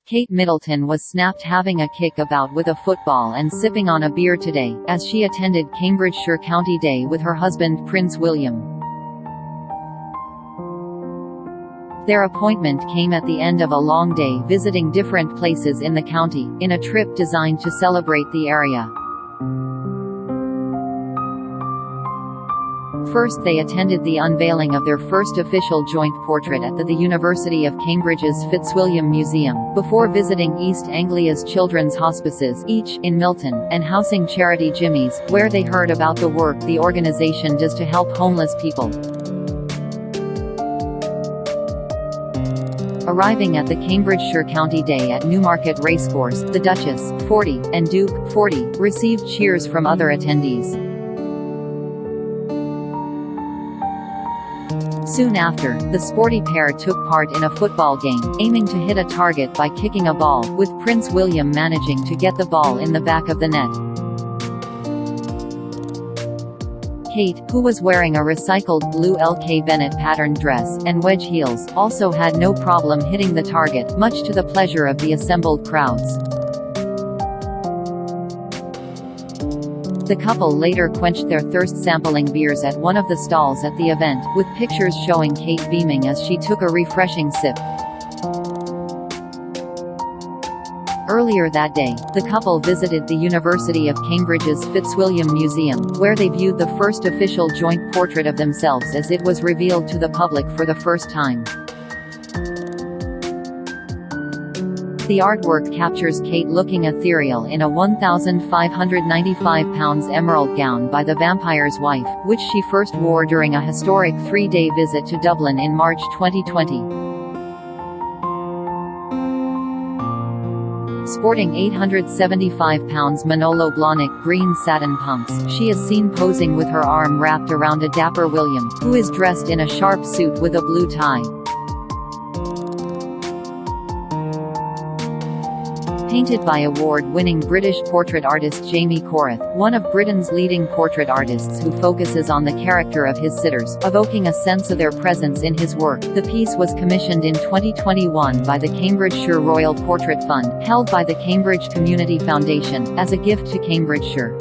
Kate Middleton was snapped having a kick-about with a football and sipping on a beer today, as she attended Cambridgeshire County Day with her husband Prince William. Their appointment came at the end of a long day visiting different places in the county, in a trip designed to celebrate the area. First they attended the unveiling of their first official joint portrait at the University of Cambridge's Fitzwilliam Museum, before visiting East Anglia's Children's Hospices, each in Milton, and housing charity Jimmy's, where they heard about the work the organisation does to help homeless people. Arriving at the Cambridgeshire County Day at Newmarket Racecourse, the Duchess, 40, and Duke, 40, received cheers from other attendees. Soon after, the sporty pair took part in a football game, aiming to hit a target by kicking a ball, with Prince William managing to get the ball in the back of the net. Kate, who was wearing a recycled blue L.K. Bennett patterned dress, and wedge heels, also had no problem hitting the target, much to the pleasure of the assembled crowds. The couple later quenched their thirst sampling beers at one of the stalls at the event, with pictures showing Kate beaming as she took a refreshing sip. Earlier that day, the couple visited the University of Cambridge's Fitzwilliam Museum, where they viewed the first official joint portrait of themselves as it was revealed to the public for the first time. The artwork captures Kate looking ethereal in a £1,595 emerald gown by the vampire's wife, which she first wore during a historic 3-day visit to Dublin in March 2020. Sporting £875 Manolo Blahnik green satin pumps, she is seen posing with her arm wrapped around a dapper William, who is dressed in a sharp suit with a blue tie. Painted by award-winning British portrait artist Jamie Corrith, one of Britain's leading portrait artists who focuses on the character of his sitters, evoking a sense of their presence in his work. The piece was commissioned in 2021 by the Cambridgeshire Royal Portrait Fund, held by the Cambridge Community Foundation, as a gift to Cambridgeshire.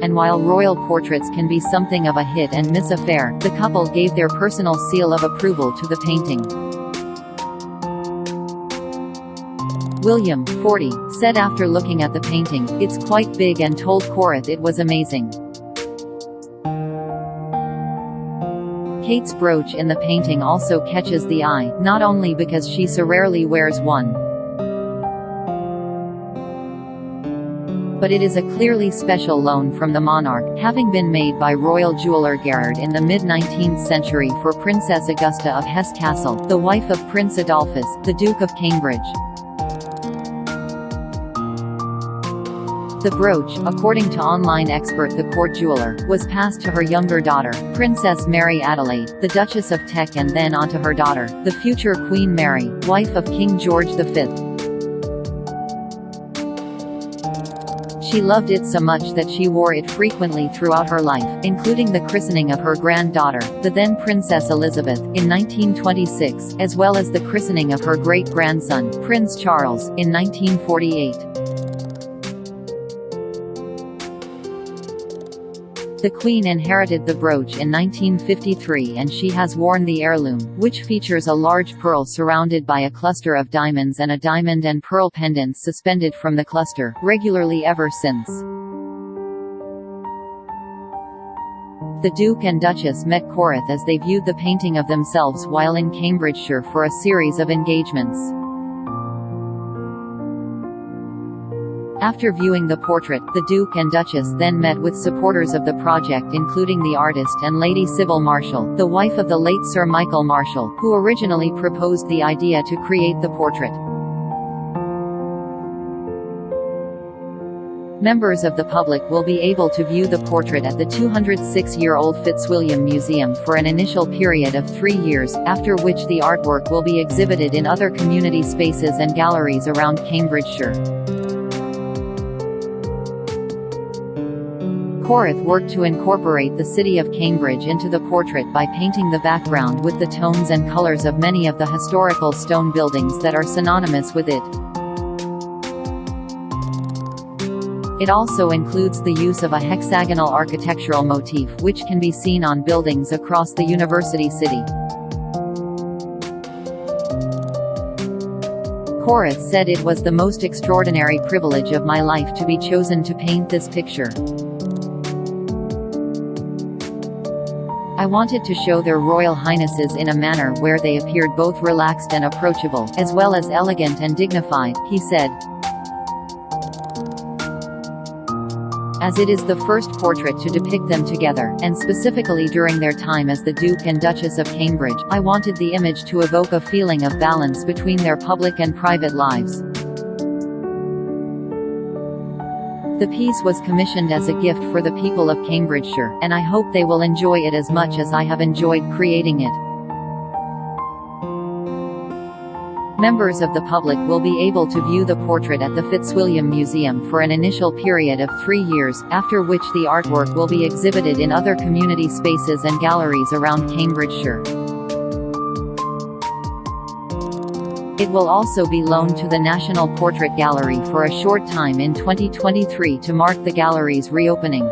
And while royal portraits can be something of a hit-and-miss affair, the couple gave their personal seal of approval to the painting. William, 40, said after looking at the painting, "It's quite big," and told Corrith it was amazing. Kate's brooch in the painting also catches the eye, not only because she so rarely wears one, but it is a clearly special loan from the monarch, having been made by royal jeweller Gerard in the mid-19th century for Princess Augusta of Hesse-Kassel, the wife of Prince Adolphus, the Duke of Cambridge. The brooch, according to online expert The Court Jeweller, was passed to her younger daughter, Princess Mary Adelaide, the Duchess of Teck, and then on to her daughter, the future Queen Mary, wife of King George V. She loved it so much that she wore it frequently throughout her life, including the christening of her granddaughter, the then Princess Elizabeth, in 1926, as well as the christening of her great-grandson, Prince Charles, in 1948. The Queen inherited the brooch in 1953 and she has worn the heirloom, which features a large pearl surrounded by a cluster of diamonds and a diamond and pearl pendant suspended from the cluster, regularly ever since. The Duke and Duchess met Corrith as they viewed the painting of themselves while in Cambridgeshire for a series of engagements. After viewing the portrait, the Duke and Duchess then met with supporters of the project, including the artist and Lady Sybil Marshall, the wife of the late Sir Michael Marshall, who originally proposed the idea to create the portrait. Members of the public will be able to view the portrait at the 206-year-old Fitzwilliam Museum for an initial period of 3 years, after which the artwork will be exhibited in other community spaces and galleries around Cambridgeshire. Corrith worked to incorporate the city of Cambridge into the portrait by painting the background with the tones and colors of many of the historical stone buildings that are synonymous with it. It also includes the use of a hexagonal architectural motif which can be seen on buildings across the university city. Corrith said it was the most extraordinary privilege of my life to be chosen to paint this picture. I wanted to show their Royal Highnesses in a manner where they appeared both relaxed and approachable, as well as elegant and dignified, he said. As it is the first portrait to depict them together, and specifically during their time as the Duke and Duchess of Cambridge, I wanted the image to evoke a feeling of balance between their public and private lives. The piece was commissioned as a gift for the people of Cambridgeshire, and I hope they will enjoy it as much as I have enjoyed creating it. Members of the public will be able to view the portrait at the Fitzwilliam Museum for an initial period of 3 years, after which the artwork will be exhibited in other community spaces and galleries around Cambridgeshire. It will also be loaned to the National Portrait Gallery for a short time in 2023 to mark the gallery's reopening.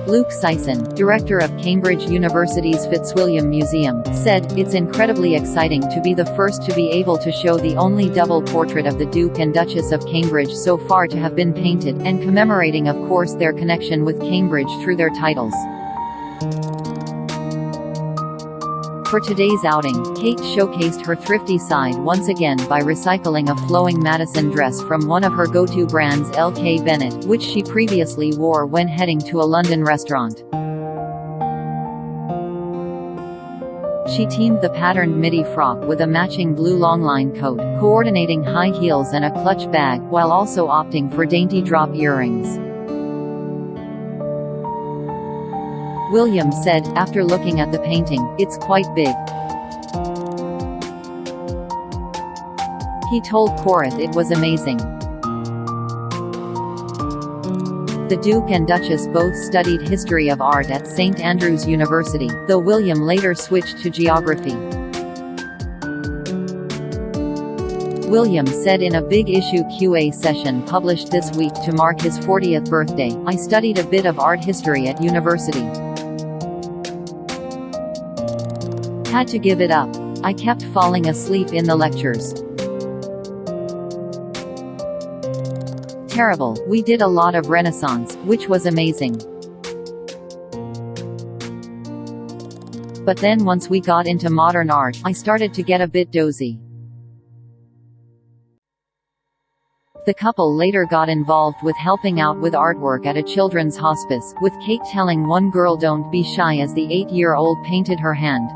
Luke Sison, director of Cambridge University's Fitzwilliam Museum, said, "It's incredibly exciting to be the first to be able to show the only double portrait of the Duke and Duchess of Cambridge so far to have been painted, and commemorating of course their connection with Cambridge through their titles." For today's outing, Kate showcased her thrifty side once again by recycling a flowing Madison dress from one of her go-to brands LK Bennett, which she previously wore when heading to a London restaurant. She teamed the patterned midi frock with a matching blue longline coat, coordinating high heels and a clutch bag, while also opting for dainty drop earrings. William said, after looking at the painting, "It's quite big." He told Corrith it was amazing. The Duke and Duchess both studied history of art at St Andrews University, though William later switched to geography. William said in a big issue QA session published this week to mark his 40th birthday, "I studied a bit of art history at university. Had to give it up. I kept falling asleep in the lectures. Terrible. We did a lot of Renaissance, which was amazing. But then once we got into modern art, I started to get a bit dozy." The couple later got involved with helping out with artwork at a children's hospice, with Kate telling one girl don't be shy as the 8-year-old painted her hand.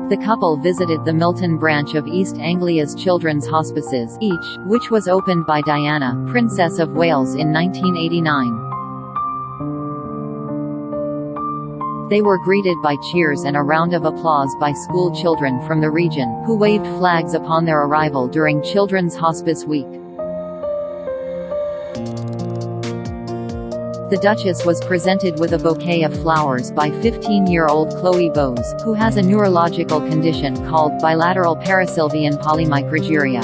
The couple visited the Milton branch of East Anglia's children's hospices, each, which was opened by Diana, Princess of Wales in 1989. They were greeted by cheers and a round of applause by school children from the region, who waved flags upon their arrival during Children's Hospice Week. The Duchess was presented with a bouquet of flowers by 15-year-old Chloe Bowes, who has a neurological condition called bilateral parasylvian polymicrogyria.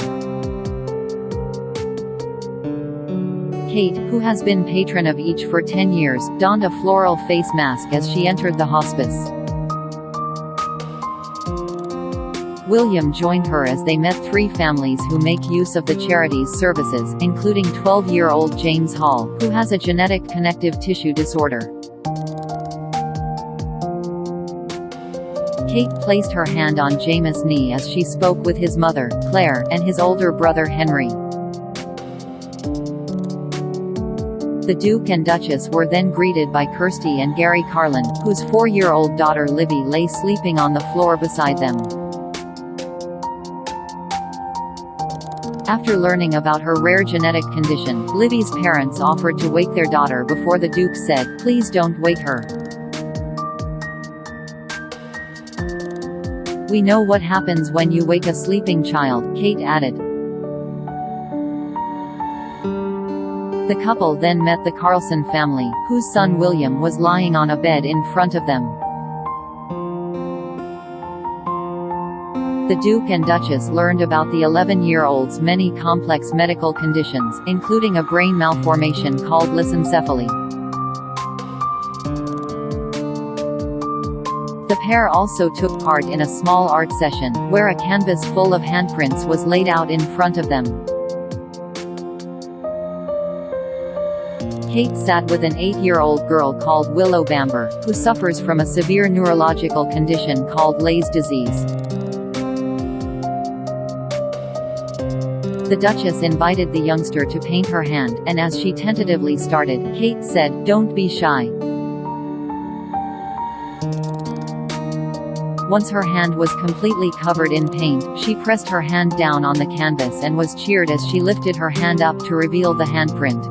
Kate, who has been patron of each for 10 years, donned a floral face mask as she entered the hospice. William joined her as they met 3 families who make use of the charity's services, including 12-year-old James Hall, who has a genetic connective tissue disorder. Kate placed her hand on James' knee as she spoke with his mother, Claire, and his older brother Henry. The Duke and Duchess were then greeted by Kirsty and Gary Carlin, whose 4-year-old daughter Livy lay sleeping on the floor beside them. After learning about her rare genetic condition, Livy's parents offered to wake their daughter before the Duke said, "Please don't wake her. We know what happens when you wake a sleeping child," Kate added. The couple then met the Carlson family, whose son William was lying on a bed in front of them. The Duke and Duchess learned about the 11-year-old's many complex medical conditions, including a brain malformation called lissencephaly. The pair also took part in a small art session, where a canvas full of handprints was laid out in front of them. Kate sat with an 8-year-old girl called Willow Bamber, who suffers from a severe neurological condition called Leigh disease. The Duchess invited the youngster to paint her hand, and as she tentatively started, Kate said, "Don't be shy." Once her hand was completely covered in paint, she pressed her hand down on the canvas and was cheered as she lifted her hand up to reveal the handprint.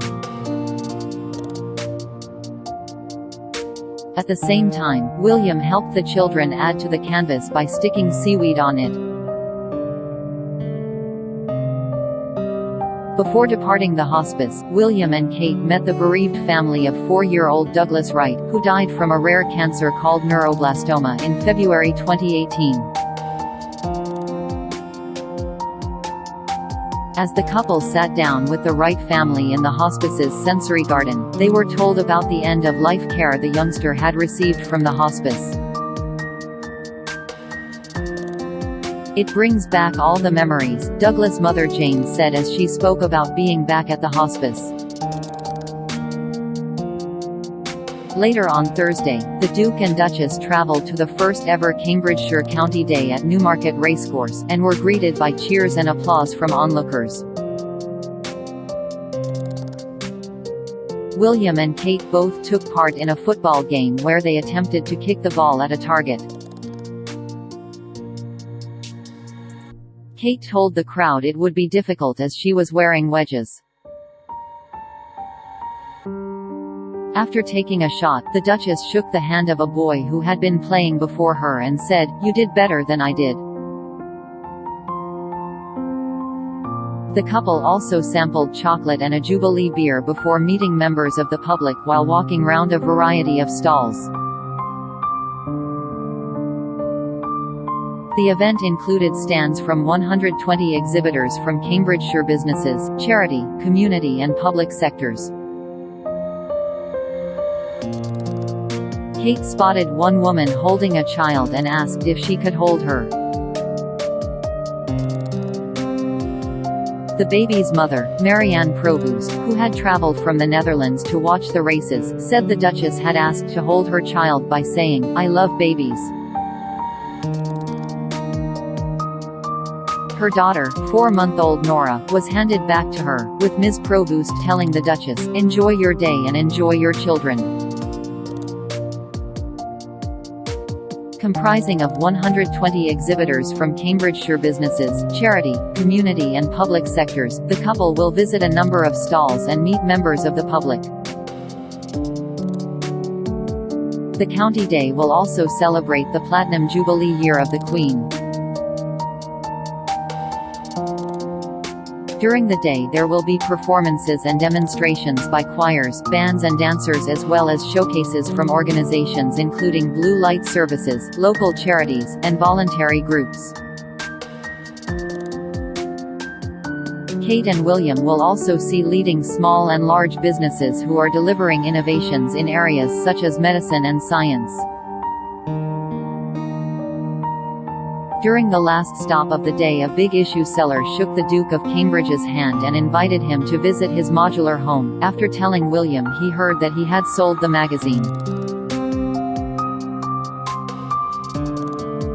At the same time, William helped the children add to the canvas by sticking seaweed on it. Before departing the hospice, William and Kate met the bereaved family of 4-year-old Douglas Wright, who died from a rare cancer called neuroblastoma in February 2018. As the couple sat down with the Wright family in the hospice's sensory garden, they were told about the end-of-life care the youngster had received from the hospice. "It brings back all the memories," Douglas' mother Jane said as she spoke about being back at the hospice. Later on Thursday, the Duke and Duchess traveled to the first-ever Cambridgeshire County Day at Newmarket Racecourse, and were greeted by cheers and applause from onlookers. William and Kate both took part in a football game where they attempted to kick the ball at a target. Kate told the crowd it would be difficult as she was wearing wedges. After taking a shot, the Duchess shook the hand of a boy who had been playing before her and said, "You did better than I did." The couple also sampled chocolate and a Jubilee beer before meeting members of the public while walking round a variety of stalls. The event included stands from 120 exhibitors from Cambridgeshire businesses, charity, community and public sectors. Kate spotted one woman holding a child and asked if she could hold her. The baby's mother, Marianne Provost, who had travelled from the Netherlands to watch the races, said the Duchess had asked to hold her child by saying, "I love babies." Her daughter, 4-month-old Nora, was handed back to her, with Ms. Provost telling the Duchess, "Enjoy your day and enjoy your children." Comprising of 120 exhibitors from Cambridgeshire businesses, charity, community and public sectors, the couple will visit a number of stalls and meet members of the public. The County Day will also celebrate the Platinum Jubilee year of the Queen. During the day there will be performances and demonstrations by choirs, bands and dancers as well as showcases from organizations including Blue Light Services, local charities, and voluntary groups. Kate and William will also see leading small and large businesses who are delivering innovations in areas such as medicine and science. During the last stop of the day, a big issue seller shook the Duke of Cambridge's hand and invited him to visit his modular home, after telling William he heard that he had sold the magazine.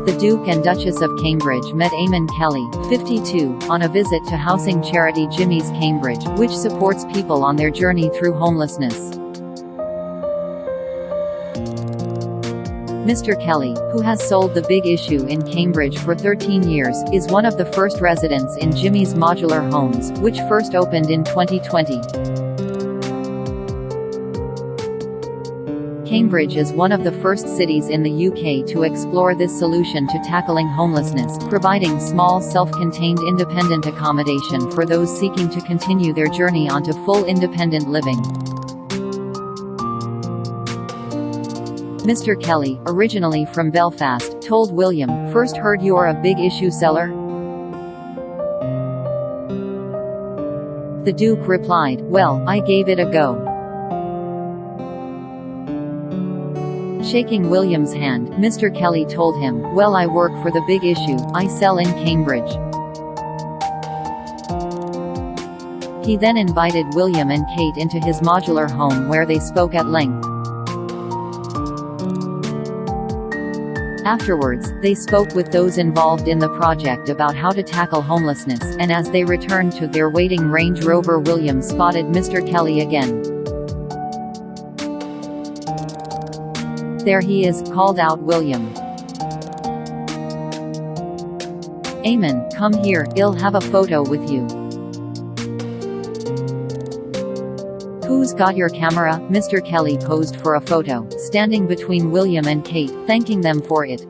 The Duke and Duchess of Cambridge met Eamon Kelly, 52, on a visit to housing charity Jimmy's Cambridge, which supports people on their journey through homelessness. Mr. Kelly, who has sold the Big Issue in Cambridge for 13 years, is one of the first residents in Jimmy's Modular Homes, which first opened in 2020. Cambridge is one of the first cities in the UK to explore this solution to tackling homelessness, providing small self-contained independent accommodation for those seeking to continue their journey onto full independent living. Mr. Kelly, originally from Belfast, told William, "First heard you're a big issue seller?" The Duke replied, "Well, I gave it a go." Shaking William's hand, Mr. Kelly told him, "Well, I work for the big issue, I sell in Cambridge." He then invited William and Kate into his modular home where they spoke at length. Afterwards, they spoke with those involved in the project about how to tackle homelessness, and as they returned to their waiting Range Rover, William spotted Mr. Kelly again. "There he is," called out William. "Eamon, come here, I'll have a photo with you." "Who's got your camera?" Mr. Kelly posed for a photo, standing between William and Kate, thanking them for it.